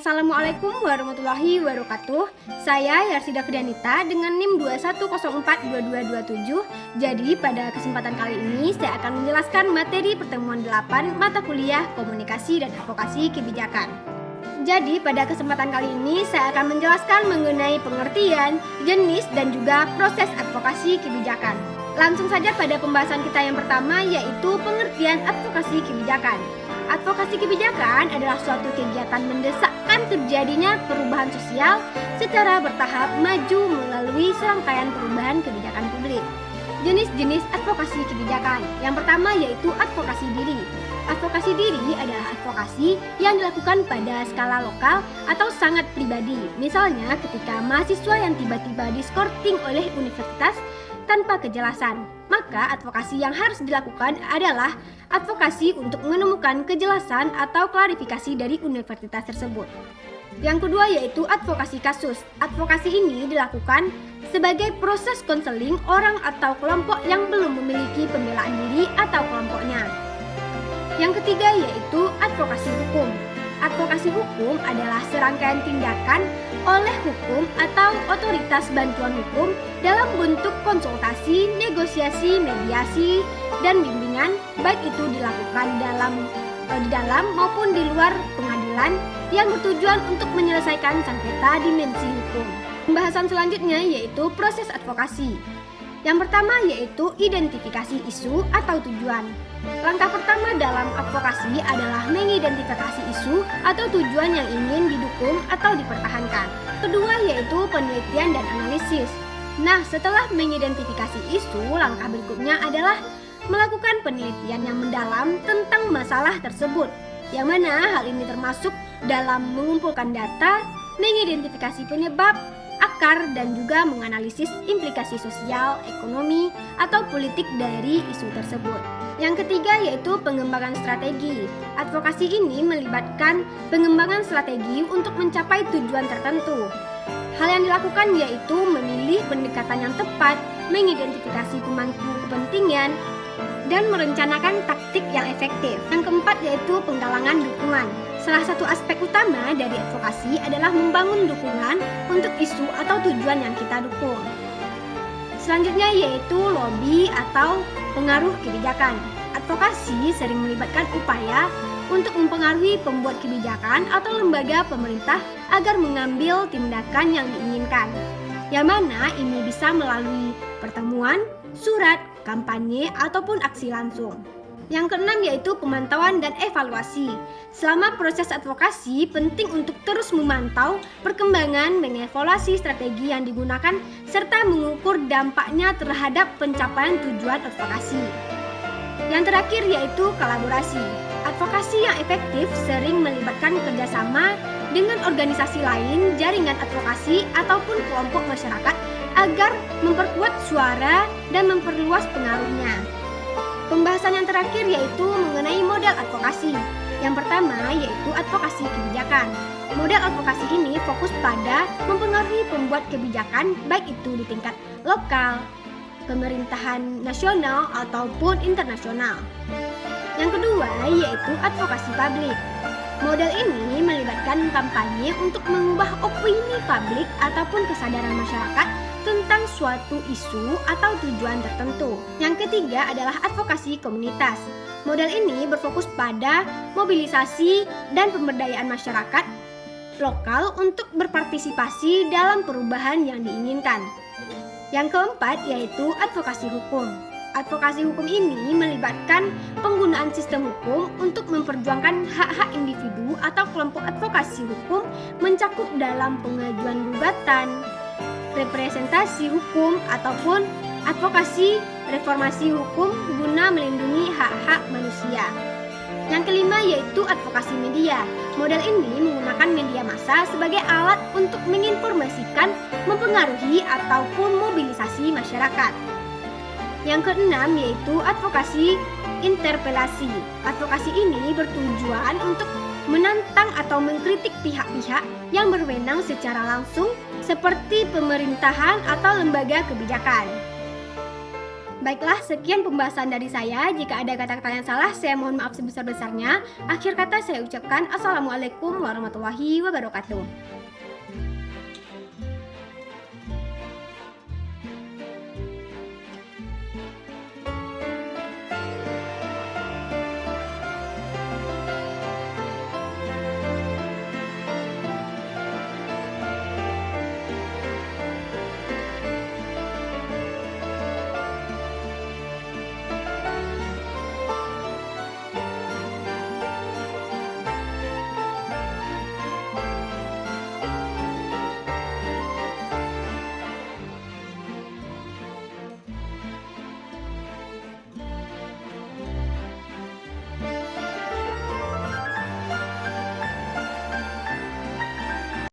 Assalamualaikum warahmatullahi wabarakatuh. Saya Yarsida Fidanita dengan NIM 21042227. Jadi pada kesempatan kali ini saya akan menjelaskan materi pertemuan 8 mata kuliah Komunikasi dan Advokasi Kebijakan. Jadi pada kesempatan kali ini saya akan menjelaskan mengenai pengertian, jenis dan juga proses advokasi kebijakan. Langsung saja pada pembahasan kita yang pertama, yaitu pengertian advokasi kebijakan. Advokasi kebijakan adalah suatu kegiatan mendesakkan terjadinya perubahan sosial secara bertahap maju melalui serangkaian perubahan kebijakan publik. Jenis-jenis advokasi kebijakan. Yang pertama yaitu advokasi diri. Advokasi diri adalah advokasi yang dilakukan pada skala lokal atau sangat pribadi. Misalnya ketika mahasiswa yang tiba-tiba diskorting oleh universitas tanpa kejelasan, maka advokasi yang harus dilakukan adalah advokasi untuk menemukan kejelasan atau klarifikasi dari universitas tersebut. Yang kedua yaitu advokasi kasus. Advokasi ini dilakukan sebagai proses konseling orang atau kelompok yang belum memiliki pembelaan diri atau kelompoknya. Yang ketiga yaitu advokasi hukum. Advokasi hukum adalah serangkaian tindakan oleh hukum atau otoritas bantuan hukum dalam bentuk konsultasi, negosiasi, mediasi, dan bimbingan, baik itu dilakukan di dalam maupun di luar pengadilan yang bertujuan untuk menyelesaikan sengketa dimensi hukum. Pembahasan selanjutnya yaitu proses advokasi. Yang pertama yaitu identifikasi isu atau tujuan. Langkah pertama dalam advokasi adalah mengidentifikasi isu atau tujuan yang ingin didukung atau dipertahankan. Kedua yaitu penelitian dan analisis. Nah, setelah mengidentifikasi isu, langkah berikutnya adalah melakukan penelitian yang mendalam tentang masalah tersebut, yang mana hal ini termasuk dalam mengumpulkan data, mengidentifikasi penyebab, akar, dan juga menganalisis implikasi sosial, ekonomi, atau politik dari isu tersebut. Yang ketiga yaitu pengembangan strategi. Advokasi ini melibatkan pengembangan strategi untuk mencapai tujuan tertentu. Hal yang dilakukan yaitu memilih pendekatan yang tepat, mengidentifikasi pemangku kepentingan, dan merencanakan taktik yang efektif. Yang keempat yaitu penggalangan dukungan. Salah satu aspek utama dari advokasi adalah membangun dukungan untuk isu atau tujuan yang kita dukung. Selanjutnya yaitu lobby atau pengaruh kebijakan. Advokasi sering melibatkan upaya untuk mempengaruhi pembuat kebijakan atau lembaga pemerintah agar mengambil tindakan yang diinginkan, yang mana ini bisa melalui pertemuan, surat, kampanye, ataupun aksi langsung. Yang keenam yaitu pemantauan dan evaluasi. Selama proses advokasi, penting untuk terus memantau perkembangan, mengevaluasi strategi yang digunakan, serta mengukur dampaknya terhadap pencapaian tujuan advokasi. Yang terakhir yaitu kolaborasi. Advokasi yang efektif sering melibatkan kerjasama dengan organisasi lain, jaringan advokasi, ataupun kelompok masyarakat agar memperkuat suara dan memperluas pengaruhnya. Pembahasan yang terakhir yaitu mengenai model advokasi. Yang pertama yaitu advokasi kebijakan. Model advokasi ini fokus pada mempengaruhi pembuat kebijakan baik itu di tingkat lokal, pemerintahan nasional ataupun internasional. Yang kedua yaitu advokasi publik. Model ini melibatkan kampanye untuk mengubah opini publik ataupun kesadaran masyarakat tentang suatu isu atau tujuan tertentu. Yang ketiga adalah advokasi komunitas. Model ini berfokus pada mobilisasi dan pemberdayaan masyarakat lokal untuk berpartisipasi dalam perubahan yang diinginkan. Yang keempat yaitu advokasi hukum. Advokasi hukum ini melibatkan penggunaan sistem hukum untuk memperjuangkan hak-hak individu atau kelompok. Advokasi hukum mencakup dalam pengajuan gugatan, representasi hukum, ataupun advokasi reformasi hukum guna melindungi hak-hak manusia. Yang kelima yaitu advokasi media. Model ini menggunakan media massa sebagai alat untuk menginformasikan, mempengaruhi, ataupun mobilisasi masyarakat. Yang keenam yaitu advokasi interpelasi. Advokasi ini bertujuan untuk menantang atau mengkritik pihak-pihak yang berwenang secara langsung seperti pemerintahan atau lembaga kebijakan. Baiklah, sekian pembahasan dari saya. Jika ada kata-kata yang salah, saya mohon maaf sebesar-besarnya. Akhir kata saya ucapkan Assalamualaikum warahmatullahi wabarakatuh.